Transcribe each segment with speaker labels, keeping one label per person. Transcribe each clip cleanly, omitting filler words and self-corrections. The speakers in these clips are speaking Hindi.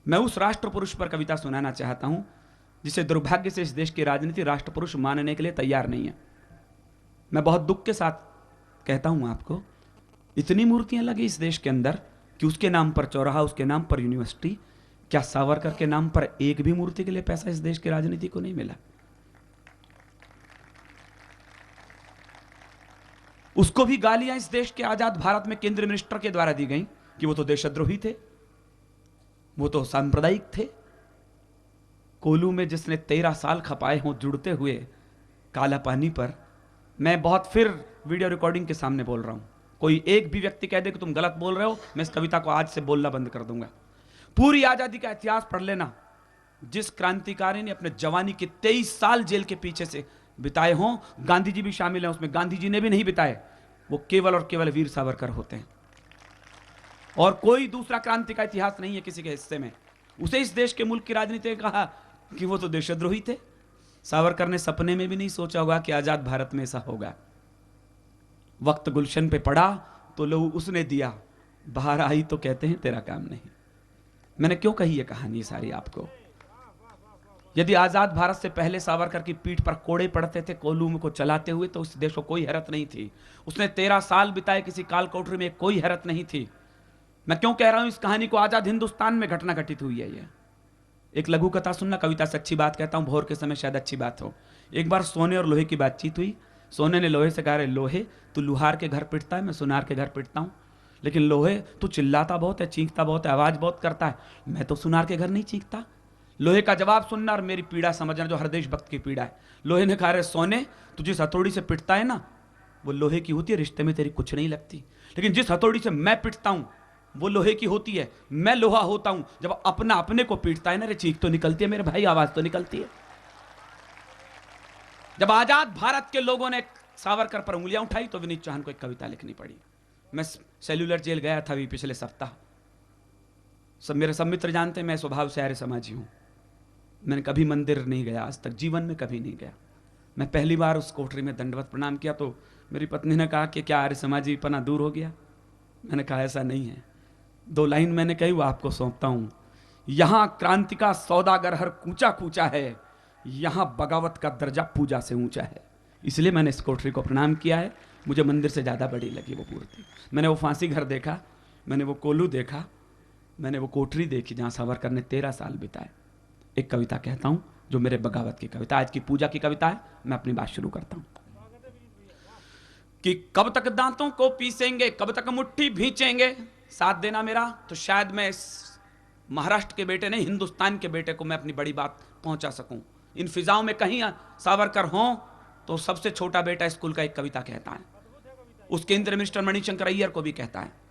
Speaker 1: मैं उस राष्ट्र पुरुष पर कविता सुनाना चाहता हूं जिसे दुर्भाग्य से इस देश की राजनीति राष्ट्र पुरुष मानने के लिए तैयार नहीं है। मैं बहुत दुख के साथ कहता हूं आपको, इतनी मूर्तियां लगी इस देश के अंदर कि उसके नाम पर चौराहा, उसके नाम पर यूनिवर्सिटी, क्या सावरकर के नाम पर एक भी मूर्ति के लिए पैसा इस देश की राजनीति को नहीं मिला? उसको भी गालियां इस देश के आजाद भारत में केंद्रीय मिनिस्टर के द्वारा दी गई कि वो तो देशद्रोही थे, वो तो सांप्रदायिक थे। कोलू में जिसने 13 साल खपाए हों जुड़ते हुए काला पानी पर, मैं बहुत फिर वीडियो रिकॉर्डिंग के सामने बोल रहा हूं, कोई एक भी व्यक्ति कह दे कि तुम गलत बोल रहे हो, मैं इस कविता को आज से बोलना बंद कर दूंगा। पूरी आजादी का इतिहास पढ़ लेना, जिस क्रांतिकारी ने अपने जवानी के 23 साल जेल के पीछे से बिताए हों, गांधी जी भी शामिल हैं उसमें, गांधी जी ने भी नहीं बिताए, वो केवल और केवल वीर सावरकर होते हैं। और कोई दूसरा क्रांति का इतिहास नहीं है किसी के हिस्से में। उसे इस देश के मुल्क की राजनीति ने कहा कि वो तो देशद्रोही थे। सावरकर ने सपने में भी नहीं सोचा होगा कि आजाद भारत में ऐसा होगा। वक्त गुलशन पे पड़ा तो लहू उसने दिया, बाहर आई तो कहते हैं तेरा काम नहीं। मैंने क्यों कही ये कहानी सारी आपको? यदि आजाद भारत से पहले सावरकर की पीठ पर कोड़े पड़ते थे कोलूम को चलाते हुए तो उस देश को कोई हैरत नहीं थी। उसने 13 साल बिताए किसी काल कोठरी में, कोई हैरत नहीं थी। मैं क्यों कह रहा हूं इस कहानी को? आजाद हिंदुस्तान में घटना घटित हुई है। ये एक लघु कथा सुनना, कविता से अच्छी बात कहता हूं, भोर के समय शायद अच्छी बात हो। एक बार सोने और लोहे की बातचीत हुई। सोने ने लोहे से कहा, रे लोहे तू लुहार के घर पिटता है, मैं सुनार के घर पिटता हूं, लेकिन लोहे तू चिल्लाता बहुत है, चीखता बहुत है, आवाज बहुत करता है, मैं तो सुनार के घर नहीं चीखता। लोहे का जवाब सुनना और मेरी पीड़ा समझना, जो हर देशभक्त की पीड़ा है। लोहे ने कहा, रे सोने तू जिस हथौड़ी से पिटता है ना वो लोहे की होती है, रिश्ते में तेरी कुछ नहीं लगती, लेकिन जिस हथौड़ी से मैं पिटता हूं वो लोहे की होती है, मैं लोहा होता हूं। जब अपना अपने को पीटता है ना, रे चीख तो निकलती है मेरे भाई, आवाज तो निकलती है। जब आजाद भारत के लोगों ने सावरकर पर उंगलियां उठाई तो विनीत चौहान को एक कविता लिखनी पड़ी। मैं सेल्यूलर जेल गया था अभी पिछले सप्ताह। मेरे सब मित्र जानते हैं मैं स्वभाव से आर्य समाजी हूं। मैंने कभी मंदिर नहीं गया आज तक, जीवन में कभी नहीं गया। मैं पहली बार उस कोठरी में दंडवत प्रणाम किया तो मेरी पत्नी ने कहा कि क्या आर्य समाजी पना दूर हो गया? मैंने कहा ऐसा नहीं है। 2 लाइन मैंने कही, वो आपको सौंपता हूं। यहां क्रांति का सौदागर हर कूचा कूचा है, यहां बगावत का दर्जा पूजा से ऊंचा है। इसलिए मैंने इस कोठरी को प्रणाम किया है। मुझे मंदिर से ज्यादा बड़ी लगी वो मूर्ति। मैंने वो फांसी घर देखा, मैंने वो कोलू देखा, मैंने वो कोठरी देखी जहां सावरकर ने 13 साल बिताए। एक कविता कहता हूं जो मेरे बगावत की कविता, आज की पूजा की कविता है। मैं अपनी बात शुरू करता हूं कि कब तक दांतों को पीसेंगे, कब तक मुट्ठी भींचेंगे, साथ देना मेरा तो शायद मैं इस महाराष्ट्र के बेटे नहीं, हिंदुस्तान के बेटे को मैं अपनी बड़ी बात पहुंचा सकूं। इन फिजाओं में कहीं सावरकर हों तो सबसे छोटा बेटा स्कूल का एक कविता कहता है, उस केंद्रीय मिनिस्टर मणिशंकर अय्यर को भी कहता है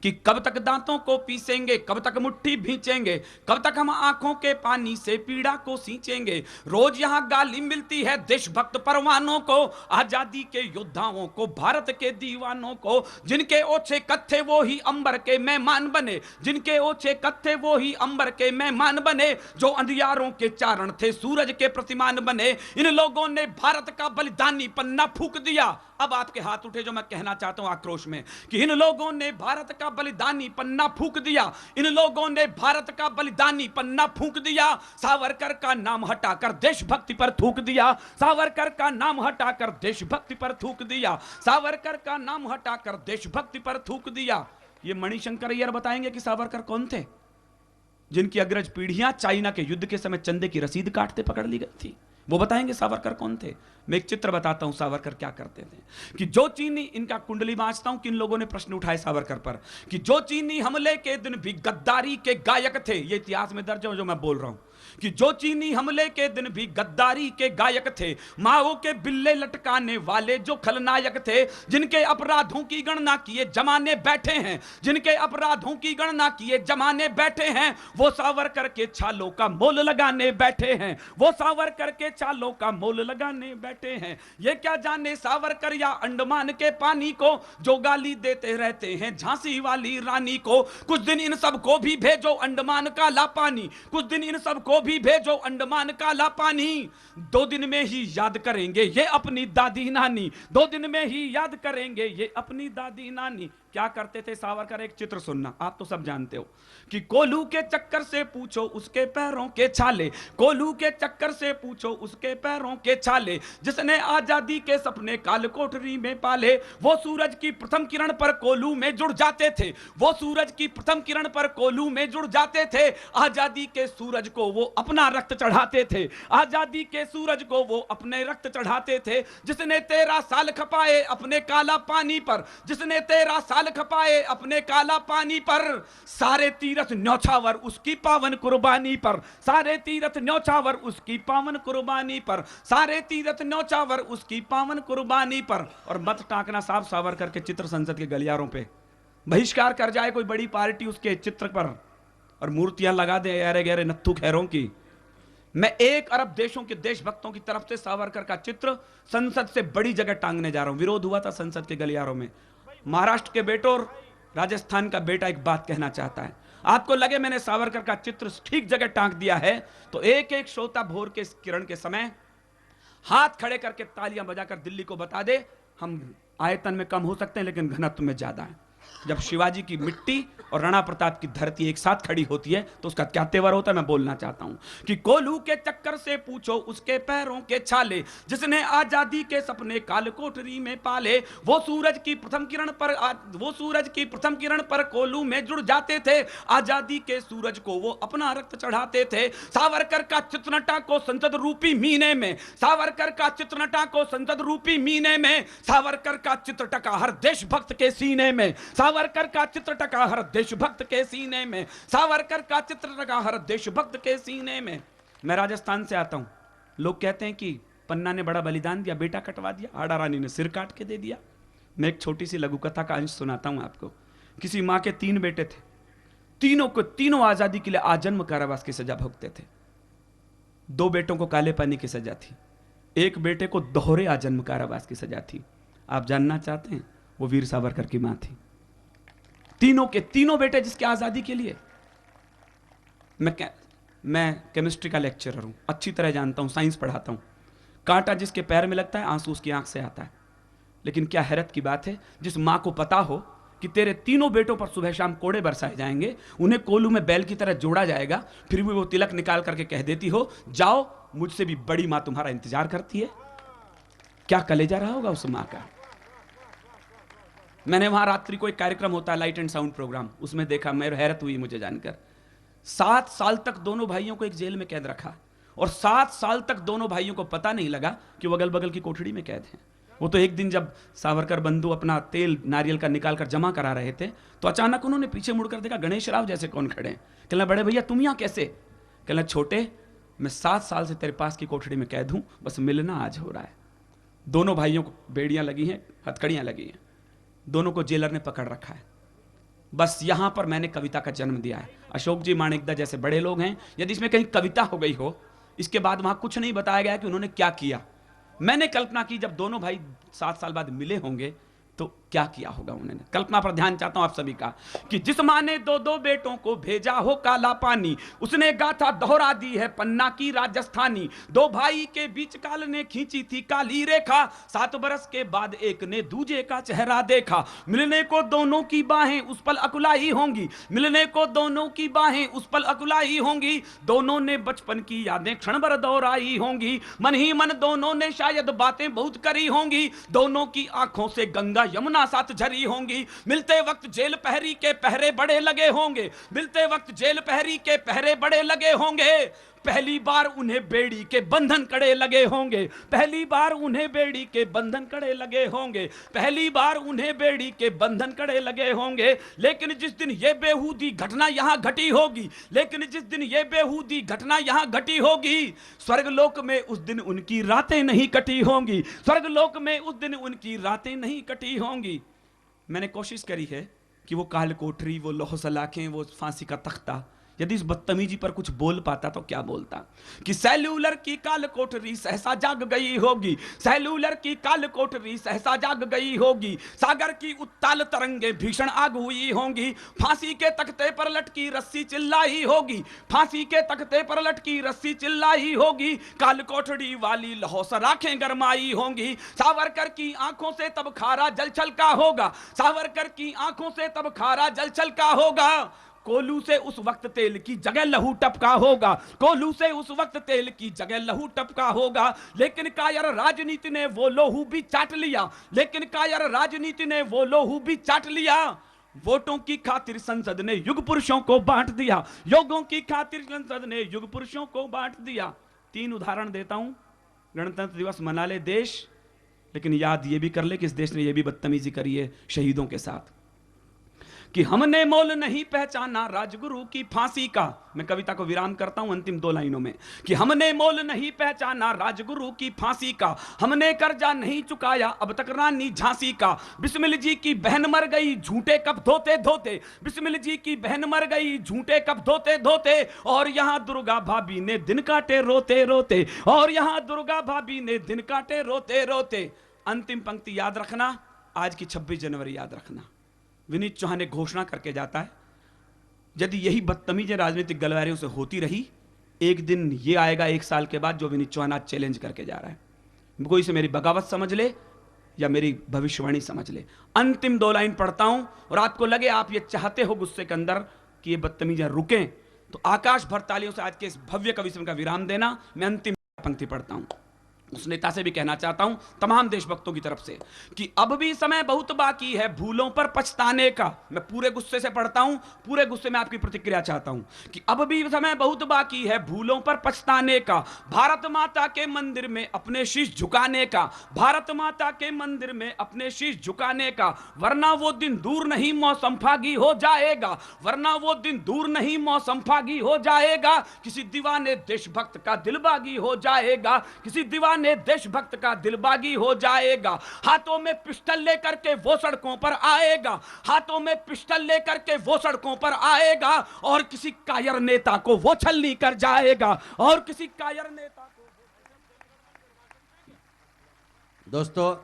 Speaker 1: कि कब तक दांतों को पीसेंगे, कब तक मुट्ठी भींचेंगे, कब तक हम आंखों के पानी से पीड़ा को सींचेंगे। रोज यहां गाली मिलती है देशभक्त परवानों को, आजादी के योद्धाओं को, भारत के दीवानों को, जिनके ओछे कत्थे वो ही अंबर के मेहमान बने, जिनके ओछे कत्थे वो ही अंबर के मेहमान बने, जो अंधियारों के चारण थे सूरज के प्रतिमान बने। इन लोगों ने भारत का बलिदानी पन्ना फूंक दिया। अब आपके हाथ उठे जो मैं कहना चाहता हूं आक्रोश में कि इन लोगों ने भारत का बलिदानी पन्ना फूंक दिया, इन लोगों ने भारत का बलिदानी पन्ना फूंक दिया। सावरकर का नाम हटाकर देशभक्ति पर थूक दिया, सावरकर का नाम हटाकर देशभक्ति पर थूक दिया, सावरकर का नाम हटाकर देशभक्ति पर थूक दिया। ये मणिशंकर अय्यर बताएंगे कि सावरकर कौन थे, जिनकी अग्रज पीढ़ियां चाइना के युद्ध के समय चंदे की रसीद काटते पकड़ ली गई थी। वो बताएंगे सावरकर कौन थे। मैं एक चित्र बताता हूं सावरकर क्या करते थे कि जो चीनी, इनका कुंडली बांचता हूं, किन लोगों ने प्रश्न उठाए सावरकर पर कि जो चीनी हमले के दिन भी गद्दारी के गायक थे। ये इतिहास में दर्ज है जो मैं बोल रहा हूं कि जो चीनी हमले के दिन भी गद्दारी के गायक थे, माओ के बिल्ले लटकाने वाले जो खलनायक थे, जिनके अपराधों की गणना किए जमाने बैठे हैं, जिनके अपराधों की गणना किए जमाने बैठे हैं, वो सावरकर के छालों का मोल लगाने बैठे हैं, वो सावरकर के छालों का मोल लगाने बैठे हैं। ये क्या जाने सावरकर या अंडमान के पानी को, जो गाली देते रहते हैं झांसी वाली रानी को। कुछ दिन इन सबको भी भेजो अंडमान का ला पानी, कुछ दिन इन सबको भी भेजो अंडमान का ला पानी। 2 दिन में ही याद करेंगे ये अपनी दादी नानी, 2 दिन में ही याद करेंगे ये अपनी दादी नानी। क्या करते थे सावरकर? एक चित्र सुनना, आप तो सब जानते हो कि कोल्हू के चक्कर से पूछो उसके पैरों के छाले, कोल्हू के चक्कर से पूछो उसके पैरों के छाले, जिसने आजादी के सपने काल कोठरी में पाले। वो सूरज की प्रथम किरण पर कोल्हू में जुड़ जाते थे, वो सूरज की प्रथम किरण पर कोल्हू में जुड़ जाते थे। आजादी के सूरज को वो अपना रक्त चढ़ाते थे, आजादी के सूरज को वो अपने रक्त चढ़ाते थे। जिसने 13 साल खपाए अपने काला पानी पर, जिसने 13 साल खपाए अपने काला पानी पर, सारे तीरथ न्यौछावर उसकी पावन कुर्बानी पर, सारे तीरथ न्यौछावर उसकी पावन कुर्बानी पर, सारे तीरथ न्यौछावर उसकी पावन कुर्बानी पर। और मत टाकना साहब सावरकर के चित्र संसद के गलियारों पे, बहिष्कार कर जाए कोई बड़ी पार्टी उसके चित्र पर और मूर्तियां लगा दे यारे गहरे नत्थु खैरों की। मैं 1 अरब देशों के देशभक्तों की तरफ से सावरकर का चित्र संसद से बड़ी जगह टांगने जा रहा हूं। विरोध हुआ था संसद के गलियारों में। महाराष्ट्र के बेटों और राजस्थान का बेटा एक बात कहना चाहता है, आपको लगे मैंने सावरकर का चित्र ठीक जगह टांग दिया है तो एक एक श्रोता भोर के किरण के समय हाथ खड़े करके तालियां बजाकर दिल्ली को बता दे, हम आयतन में कम हो सकते हैं लेकिन घनत्व में ज्यादा है। जब शिवाजी की मिट्टी और राणा प्रताप की धरती एक साथ खड़ी होती है तो उसका क्या तेवर होता है, मैं बोलना चाहता हूं कि कोल्हू के चक्कर से पूछो उसके पैरों के छाले, जिसने आजादी के सपने काल कोठरी में पाले। वो सूरज की प्रथम किरण पर वो सूरज की प्रथम किरण पर कोल्हू में जुड़ जाते थे, आजादी के सूरज को वो अपना रक्त चढ़ाते थे। सावरकर का चित्रनटा को संसद रूपी मीने में, सावरकर का चित्रनटा को संसद रूपी मीने में, सावरकर का चित्र टका हर देशभक्त के सीने में, सावरकर का चित्र टका हर देशभक्त के सीने में, सावरकर का चित्र टका हर देशभक्त के सीने में। मैं राजस्थान से आता हूं, लोग कहते हैं कि पन्ना ने बड़ा बलिदान दिया, बेटा कटवा दिया, आड़ा रानी ने सिर काट के दे दिया। मैं एक छोटी सी लघु कथा का अंश सुनाता हूं आपको। किसी मां के 3 बेटे थे, तीनों आजादी के लिए आजन्म कारावास की सजा भोगते थे। 2 बेटों को काले पानी की सजा थी, एक बेटे को दोहरे आजन्म कारावास की सजा थी। आप जानना चाहते हैं, वो वीर सावरकर की मां थी। तीनों बेटे जिसके आजादी के लिए। मैं केमिस्ट्री का लेक्चरर हूं, अच्छी तरह जानता हूं, साइंस पढ़ाता हूं। कांटा जिसके पैर में लगता है आंसू उसकी आंख से आता है। लेकिन क्या हैरत की बात है, जिस मां को पता हो कि तेरे तीनों बेटों पर सुबह शाम कोड़े बरसाए जाएंगे, उन्हें कोल्हू में बैल की तरह जोड़ा जाएगा, फिर भी वो तिलक निकाल करके कह देती हो, जाओ मुझसे भी बड़ी मां तुम्हारा इंतजार करती है। क्या कलेजा रहा होगा उस मां का। मैंने वहां रात्रि को एक कार्यक्रम होता है, लाइट एंड साउंड प्रोग्राम, उसमें देखा, मेरे हैरत हुई मुझे जानकर। 7 साल तक दोनों भाइयों को एक जेल में कैद रखा और 7 साल तक दोनों भाइयों को पता नहीं लगा कि वो अगल बगल की कोठड़ी में कैद हैं। वो तो एक दिन जब सावरकर बंधु अपना तेल नारियल का निकाल कर जमा करा रहे थे तो अचानक उन्होंने पीछे मुड़कर देखा गणेश राव जैसे कौन खड़े हैं। कहना, बड़े भैया तुम यहां कैसे? कहना, छोटे मैं 7 साल से तेरे पास की कोठड़ी में कैद हूं, बस मिलना आज हो रहा है। दोनों भाइयों को बेड़ियां लगी हैं, हथकड़ियां लगी हैं, दोनों को जेलर ने पकड़ रखा है। बस यहां पर मैंने कविता का जन्म दिया है। अशोक जी माणिकदा जैसे बड़े लोग हैं, यदि इसमें कहीं कविता हो गई हो, इसके बाद वहां कुछ नहीं बताया गया कि उन्होंने क्या किया। मैंने कल्पना की जब दोनों भाई 7 साल बाद मिले होंगे तो क्या किया होगा उन्होंने। कल्पना पर ध्यान चाहता हूं आप सभी का कि जिस मां ने 2 बेटों को भेजा हो काला पानी, उसने गाथा दोहरा दी है पन्ना की राजस्थानी। 2 भाई के बीच काल ने खींची थी काली रेखा, 7 बरस के बाद एक ने दूजे का चेहरा देखा। मिलने को दोनों की बाहें उस पल अकुलाई होंगी, मिलने को दोनों की बाहें उस पल अकुलाई होंगी। दोनों ने बचपन की यादें क्षण भर दोहराई होंगी, मन ही मन दोनों ने शायद बातें बहुत करी होंगी। दोनों की आंखों से गंगा यमुना साथ झरी होंगी। मिलते वक्त जेल पहरी के पहरे बड़े लगे होंगे, मिलते वक्त जेल पहरी के पहरे बड़े लगे होंगे। पहली बार उन्हें बेड़ी के बंधन कड़े लगे होंगे, पहली बार उन्हें बेड़ी के बंधन कड़े लगे होंगे, पहली बार उन्हें बेड़ी के बंधन कड़े लगे होंगे। लेकिन जिस दिन ये बेहूदी घटना यहां घटी होगी, लेकिन जिस दिन ये बेहूदी घटना यहां घटी होगी, स्वर्गलोक में उस दिन उनकी रातें नहीं कटी होंगी, स्वर्गलोक में उस दिन उनकी रातें नहीं कटी होंगी। मैंने कोशिश करी है कि वो काल कोठरी, वो लोह सलाखें, वो फांसी का तख्ता, यदि इस बदतमीजी पर कुछ बोल पाता तो क्या बोलता कि सेल्यूलर की काल कोठरी सहसा जाग गई होगी, सेल्यूलर की काल कोठरी सहसा जाग गई होगी, सागर की उत्ताल तरंगे भीषण आग हुई होंगी, फांसी के तख्ते पर लटकी रस्सी चिल्लाई होगी, फांसी के तख्ते पर लटकी रस्सी चिल्लाई होगी, काल कोठरी वाली लहौ से राखें गरमाई होंगी, सावरकर की आंखों से तब खारा जल छलका होगा, सावरकर की आंखों से तब खारा जल छलका होगा, कोलू से उस वक्त तेल की जगह लहू टपका होगा, कोलू से उस वक्त तेल की जगह लहू टपका होगा, लेकिन कायर राजनीति ने वो लोहू भी चाट लिया, लेकिन कायर राजनीति ने वो लोहू भी चाट लिया, वोटों की खातिर संसद ने युग पुरुषों को बांट दिया, योगों की खातिर संसद ने युग पुरुषों को बांट दिया। 3 उदाहरण देता हूं। गणतंत्र दिवस मना ले देश, लेकिन याद ये भी कर ले कि इस देश ने ये भी बदतमीजी करी है शहीदों के साथ कि हमने मोल नहीं पहचाना राजगुरु की फांसी का। मैं कविता को विराम करता हूं अंतिम 2 लाइनों में कि हमने मोल नहीं पहचाना राजगुरु की फांसी का, हमने कर्जा नहीं चुकाया अब तक रानी झांसी का, बिस्मिल जी की बहन मर गई झूठे कप धोते धोते, बिस्मिल जी की बहन मर गई झूठे कप धोते धोते, और यहां दुर्गा भाभी ने दिन काटे रोते रोते, और यहां दुर्गा भाभी ने दिन काटे रोते रोते। अंतिम पंक्ति याद रखना, आज की 26 जनवरी याद रखना। विनीत चौहान ने घोषणा करके जाता है, यदि यही बदतमीजी राजनीतिक गलवारियों से होती रही, एक दिन ये आएगा 1 साल के बाद जो विनीत चौहान आज चैलेंज करके जा रहा है। कोई से मेरी बगावत समझ ले या मेरी भविष्यवाणी समझ ले। अंतिम 2 लाइन पढ़ता हूं, और आपको लगे आप ये चाहते हो गुस्से के अंदर कि ये बदतमीजियां रुकें, तो आकाश भर तालियों से आज के इस भव्य कविश्रम का विराम देना। मैं अंतिम पंक्ति पढ़ता हूं। उस नेता से भी कहना चाहता हूं, तमाम देशभक्तों की तरफ से, कि अब भी समय बहुत बाकी है भूलों पर पछताने का। मैं पूरे गुस्से से पढ़ता हूं, पूरे गुस्से में आपकी प्रतिक्रिया चाहता हूं कि अब भी समय बहुत बाकी है भूलों पर पछताने का, भारत माता के मंदिर में अपने शीश झुकाने का, भारत माता के मंदिर में अपने शीश झुकाने का, वरना वो दिन दूर नहीं मौसम फागी हो जाएगा, वरना वो दिन दूर नहीं मौसम फागी हो जाएगा, किसी दीवाने देशभक्त का दिलबागी हो जाएगा, किसी दीवाने देशभक्त का दिलबागी हो जाएगा, हाथों में पिस्टल लेकर के वो सड़कों पर आएगा, हाथों में पिस्टल लेकर के वो सड़कों पर आएगा, और किसी कायर नेता को वो छलनी कर जाएगा, और किसी कायर नेता को।
Speaker 2: दोस्तों